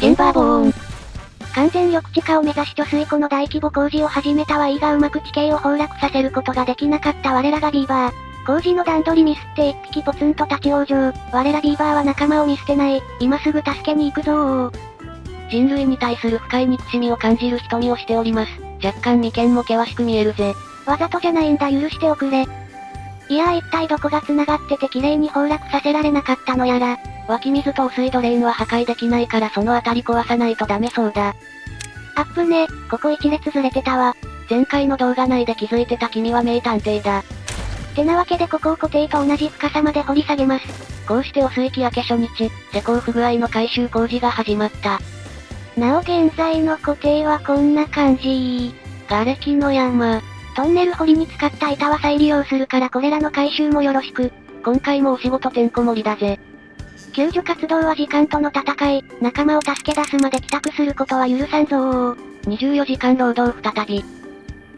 チェンバーボーン。完全緑地化を目指し貯水湖の大規模工事を始めたはいいがうまく地形を崩落させることができなかった我らがビーバー。工事の段取りミスって一匹ポツンと立ち往生。我らビーバーは仲間を見捨てない。今すぐ助けに行くぞー。人類に対する深い憎しみを感じる瞳をしております。若干眉間も険しく見えるぜ。わざとじゃないんだ、許しておくれ。いやー、一体どこが繋がってて綺麗に崩落させられなかったのやら。湧き水と汚水ドレーンは破壊できないからそのあたり壊さないとダメそうだ。あっぶね、ここ一列ずれてたわ。前回の動画内で気づいてた君は名探偵だ。てなわけでここを固定と同じ深さまで掘り下げます。こうして汚水期明け初日、施工不具合の改修工事が始まった。なお現在の固定はこんな感じ。瓦礫の山。トンネル掘りに使った板は再利用するからこれらの回収もよろしく。今回もお仕事てんこ盛りだぜ。救助活動は時間との戦い、仲間を助け出すまで帰宅することは許さんぞー。24時間労働再び。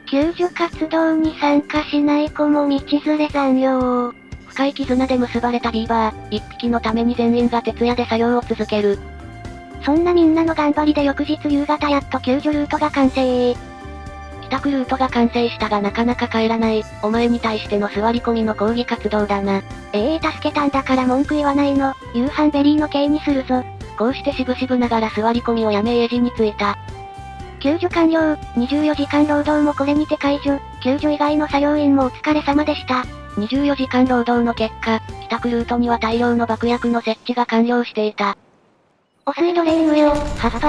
救助活動に参加しない子も道連れ残業。深い絆で結ばれたビーバー、一匹のために全員が徹夜で作業を続ける。そんなみんなの頑張りで翌日夕方やっと救助ルートが完成。帰宅ルートが完成したがなかなか帰らない。お前に対しての座り込みの抗議活動だな。助けたんだから文句言わないの。夕飯ベリーの刑にするぞ。こうしてしぶしぶながら座り込みをやめ家路に着いた。救助完了。24時間労働もこれにて解除。救助以外の作業員もお疲れ様でした。24時間労働の結果、帰宅ルートには大量の爆薬の設置が完了していた。汚水ドレーンよ、ハッパ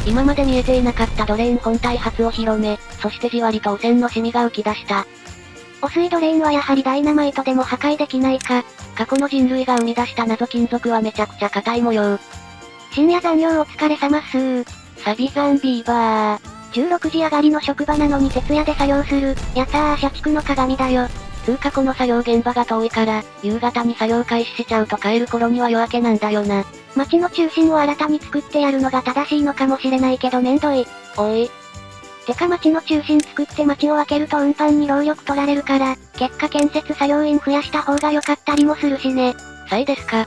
ー。今まで見えていなかったドレーン本体発を広め、そしてじわりと汚染のシミが浮き出した。汚水ドレーンはやはりダイナマイトでも破壊できないか。過去の人類が生み出した謎金属はめちゃくちゃ硬い模様。深夜残業お疲れ様っすー。サビザンビーバー。16時上がりの職場なのに徹夜で作業する。やったー、社畜の鏡だよ。つうかこの作業現場が遠いから、夕方に作業開始しちゃうと帰る頃には夜明けなんだよな。街の中心を新たに作ってやるのが正しいのかもしれないけどめんどい。おい。てか街の中心作って街を分けると運搬に労力取られるから、結果建設作業員増やした方が良かったりもするしね。さいですか。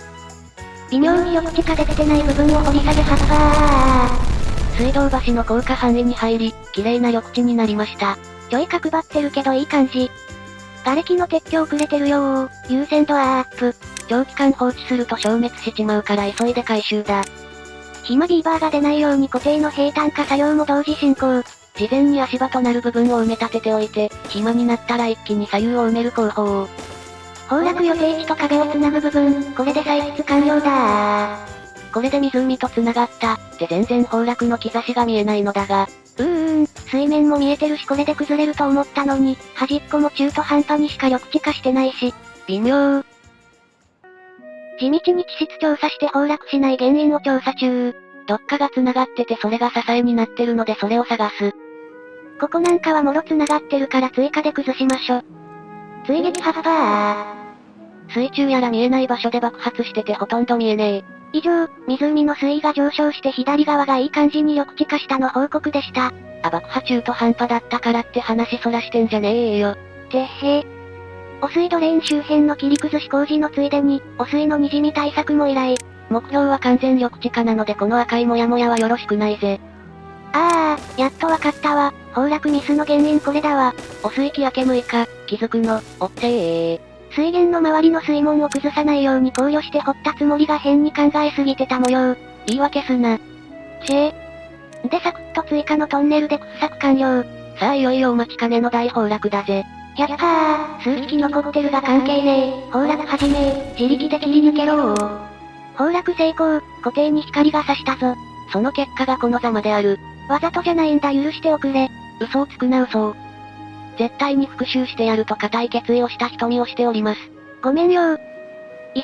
微妙に緑地化で出てない部分を掘り下げハッパー。水道橋の高架範囲に入り、綺麗な緑地になりました。ちょい角張ってるけどいい感じ。瓦礫の撤去遅れてるよー。優先度アップ。長期間放置すると消滅しちまうから急いで回収だ。暇ビーバーが出ないように固定の平坦化作業も同時進行。事前に足場となる部分を埋め立てておいて、暇になったら一気に左右を埋める工法を。崩落予定地と壁をつなぐ部分、これで採掘完了だー。これで湖と繋がった。で全然崩落の兆しが見えないのだが。水面も見えてるしこれで崩れると思ったのに、端っこも中途半端にしか緑地化してないし。微妙。地道に地質調査して崩落しない原因を調査中。どっかが繋がっててそれが支えになってるのでそれを探す。ここなんかはもろ繋がってるから追加で崩しましょ。追撃ハッパー。水中やら見えない場所で爆発しててほとんど見えねえ。以上、湖の水位が上昇して左側がいい感じに緑地化したの報告でした。爆破中途半端だったからって話そらしてんじゃねえよ。てへ。汚水ドレーン周辺の切り崩し工事のついでに、汚水の滲み対策も依頼。目標は完全緑地化なのでこの赤いモヤモヤはよろしくないぜ。やっとわかったわ。崩落ミスの原因これだわ。汚水期明け6日、気づくの、おってー。水源の周りの水門を崩さないように考慮して掘ったつもりが変に考えすぎてた模様。言い訳すな。でサクッと追加のトンネルで掘削完了。さあいよいよお待ちかねの大崩落だぜ。やったー、数匹残ってるが関係ねえ。崩落始め自力で切り抜けろー。崩落成功、固定に光が差したぞ。その結果がこのざまである。わざとじゃないんだ許しておくれ。嘘をつくな嘘を。絶対に復讐してやると固い決意をした瞳をしております。ごめんよー。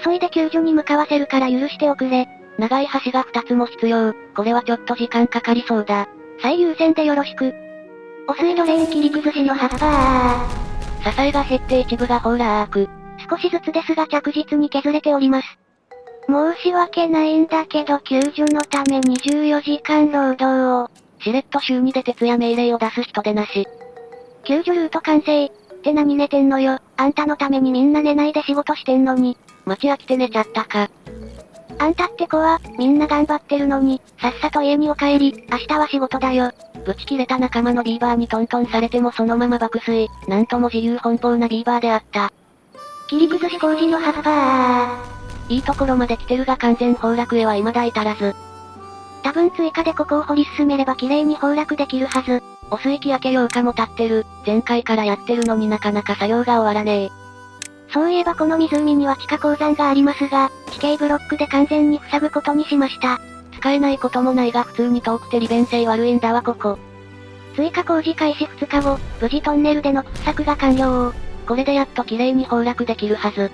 急いで救助に向かわせるから許しておくれ。長い橋が2つも必要。これはちょっと時間かかりそうだ。最優先でよろしく。汚水ドレーン切り崩しのハッパー。支えが減って一部が崩落。少しずつですが着実に削れております。申し訳ないんだけど救助のため24時間労働を。しれっと週2で徹夜命令を出す人でなし。救助ルート完成。って何寝てんのよ。あんたのためにみんな寝ないで仕事してんのに。待ち飽きて寝ちゃったか。あんたって子は、みんな頑張ってるのに、さっさと家にお帰り、明日は仕事だよ。ブチ切れた仲間のビーバーにトントンされてもそのまま爆睡、なんとも自由奔放なビーバーであった。切り崩し工事の葉っぱいいところまで来てるが完全崩落へは未だ至らず。多分追加でここを掘り進めれば綺麗に崩落できるはず。汚水器明け8日も経ってる。前回からやってるのになかなか作業が終わらねえ。そういえばこの湖には地下鉱山がありますが、地形ブロックで完全に塞ぐことにしました。使えないこともないが普通に遠くて利便性悪いんだわここ。追加工事開始2日後、無事トンネルでの掘削が完了。これでやっと綺麗に崩落できるはず。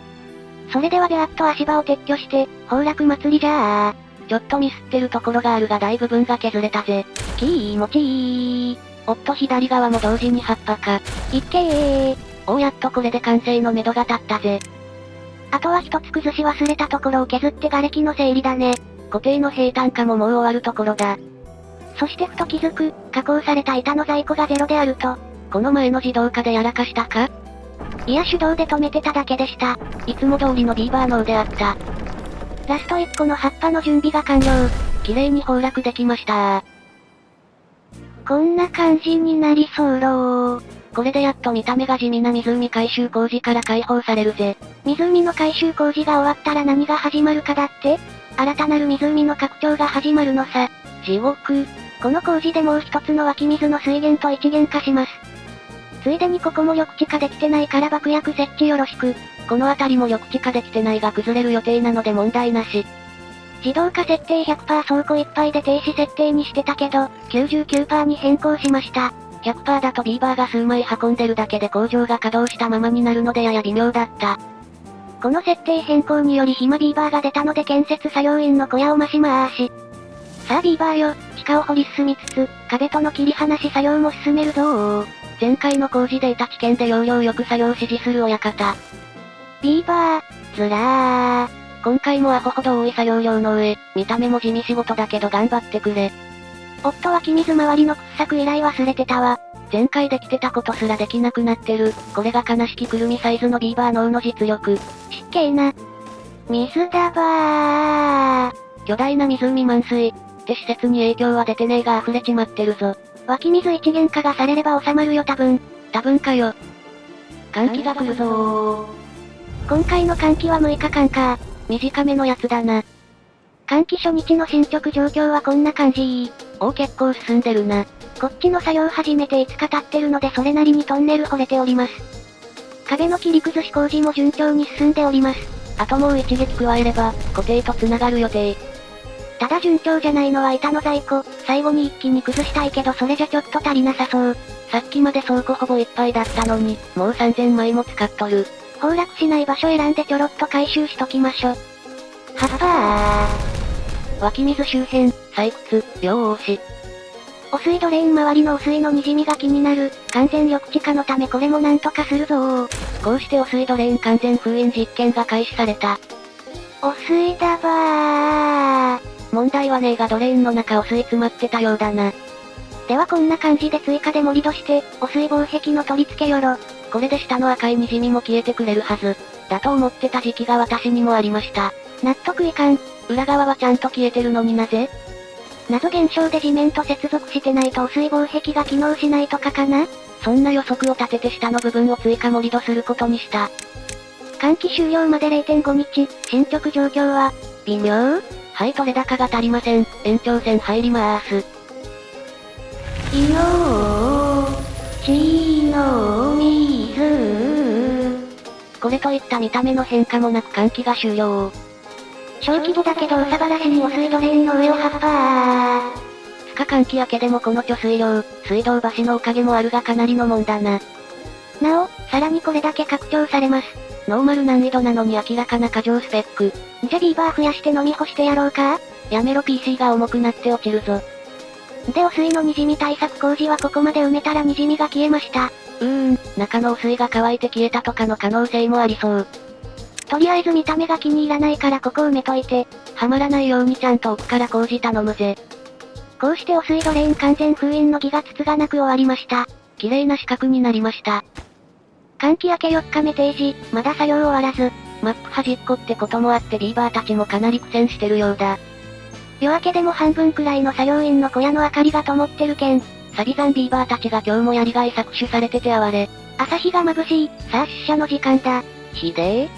それではやっと足場を撤去して、崩落祭りじゃあ。ちょっとミスってるところがあるが大部分が削れたぜ。気持ちいい。おっと左側も同時に葉っぱか。いっけー。おおやっとこれで完成のめどが立ったぜ。あとは一つ崩し忘れたところを削って瓦礫の整理だね。固定の平坦化ももう終わるところだ。そしてふと気づく、加工された板の在庫がゼロであると。この前の自動化でやらかしたか？いや手動で止めてただけでした。いつも通りのビーバー脳であった。ラスト1個の葉っぱの準備が完了。綺麗に崩落できましたこんな感じになりそうろー。これでやっと見た目が地味な湖改修工事から解放されるぜ。湖の改修工事が終わったら何が始まるかだって？新たなる湖の拡張が始まるのさ。地獄。この工事でもう一つの湧き水の水源と一元化します。ついでにここも緑地化できてないから爆薬設置よろしく。この辺りも緑地化できてないが崩れる予定なので問題なし。自動化設定 100% 倉庫いっぱいで停止設定にしてたけど、99% に変更しました。100% だとビーバーが数枚運んでるだけで工場が稼働したままになるのでやや微妙だった。この設定変更により暇ビーバーが出たので建設作業員の小屋を増しまーし。さあビーバーよ、地下を掘り進みつつ、壁との切り離し作業も進めるぞー。前回の工事で得た知見で要領よく作業を指示する親方。ビーバー、ずらー。今回もアホほど多い作業量の上、見た目も地味仕事だけど頑張ってくれ。夫は君水周りの掘削依頼忘れてたわ。前回できてたことすらできなくなってる。これが悲しきくるみサイズのビーバー脳の実力。失敬な。水だばー。巨大な湖満水。って施設に影響は出てねえが溢れちまってるぞ。湧き水一元化がされれば収まるよ多分。多分かよ。寒気が来るぞー。今回の寒気は6日間か。短めのやつだな。寒気初日の進捗状況はこんな感じ。結構進んでるな。こっちの作業始めて5日経ってるのでそれなりにトンネル掘れております。壁の切り崩し工事も順調に進んでおります。あともう一撃加えれば、固定と繋がる予定。ただ順調じゃないのは板の在庫、最後に一気に崩したいけどそれじゃちょっと足りなさそう。さっきまで倉庫ほぼいっぱいだったのに、もう3000枚も使っとる。崩落しない場所選んでちょろっと回収しときましょ。はっぱ湧き水周辺、採掘、両押し。汚水ドレーン周りの汚水の滲みが気になる。完全緑地化のためこれもなんとかするぞー。こうして汚水ドレーン完全封印実験が開始された。汚水だばー。問題はねえがドレーンの中汚水詰まってたようだな。ではこんな感じで追加で盛り土して、汚水防壁の取り付けよろ。これで下の赤い滲みも消えてくれるはず。だと思ってた時期が私にもありました。納得いかん。裏側はちゃんと消えてるのになぜ？謎現象で地面と接続してないと汚水防壁が機能しないとかかな？そんな予測を立てて下の部分を追加盛り土することにした。換気終了まで 0.5 日、進捗状況は、微妙？はい、取れ高が足りません。延長線入りまーす。いのー、ちの水。これといった見た目の変化もなく換気が終了。小規模だけどうさばらしに汚水ドレーンの上をはっぱー。2日換気明けでもこの貯水量、水道橋のおかげもあるがかなりのもんだな。なお、さらにこれだけ拡張されます。ノーマル難易度なのに明らかな過剰スペック。じゃビーバー増やして飲み干してやろうか？やめろ PC が重くなって落ちるぞ。で汚水の滲み対策工事はここまで埋めたら滲みが消えました。中の汚水が乾いて消えたとかの可能性もありそう。とりあえず見た目が気に入らないからここ埋めといて。はまらないようにちゃんと奥から工事頼むぜ。こうして汚水ドレーン完全封印の儀がつつがなく終わりました。綺麗な四角になりました。換気明け4日目定時、まだ作業終わらず。マップ端っこってこともあってビーバーたちもかなり苦戦してるようだ。夜明けでも半分くらいの作業員の小屋の明かりが灯ってるけん。サビザンビーバーたちが今日もやりがい搾取されてて哀れ。朝日が眩しい。さあ出社の時間だ。ひでえ。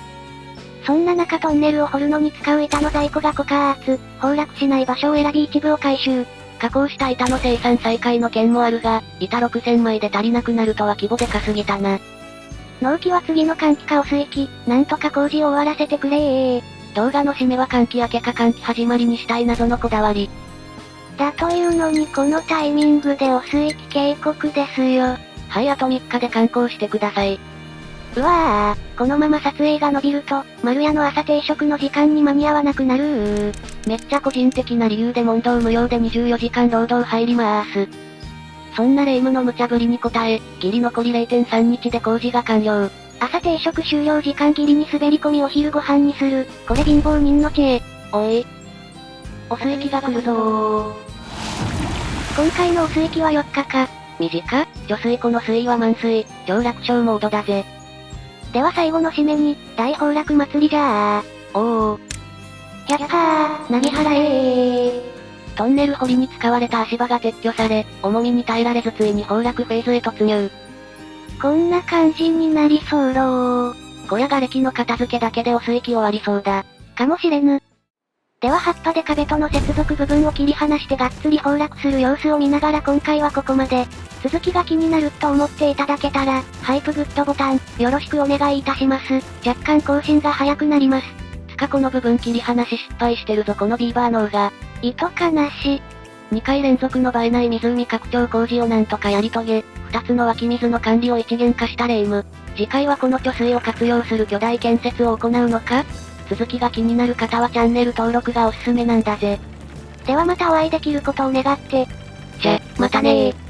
そんな中トンネルを掘るのに使う板の在庫が枯渇。崩落しない場所を選び一部を回収。加工した板の生産再開の件もあるが、板6000枚で足りなくなるとは規模でかすぎたな。納期は次の寒気か汚水期。なんとか工事を終わらせてくれー。動画の締めは寒気明けか寒気始まりにしたい謎のこだわり。だというのにこのタイミングで汚水期警告ですよ。はい、あと3日で観光してください。うわぁ、このまま撮影が伸びると、丸屋の朝定食の時間に間に合わなくなるめっちゃ個人的な理由で問答無料で24時間労働入りまーす。そんな霊夢の無茶ぶりに応え、ギリ残り 0.3 日で工事が完了。朝定食終了時間切りに滑り込みお昼ご飯にする。これ貧乏人の知恵。おい。お水期が来るぞー。今回のお水期は4日か。短？貯水湖の水位は満水、超楽勝モードだぜ。では最後の締めに、大崩落祭りじゃー。おー。やったー、投げ払えー。トンネル掘りに使われた足場が撤去され、重みに耐えられずついに崩落フェーズへ突入。こんな感じになりそうろー。こりゃ瓦礫の片付けだけでお水期終わりそうだ。かもしれぬ。では葉っぱで壁との接続部分を切り離してがっつり崩落する様子を見ながら今回はここまで。続きが気になると思っていただけたら、ハイプグッドボタン、よろしくお願いいたします。若干更新が早くなります。つかこの部分切り離し失敗してるぞこのビーバー脳が。糸かなし。2回連続の映えない湖拡張工事をなんとかやり遂げ、2つの湧き水の管理を一元化した霊夢。次回はこの貯水を活用する巨大建設を行うのか？続きが気になる方はチャンネル登録がおすすめなんだぜ。ではまたお会いできることを願って。じゃ、またねー。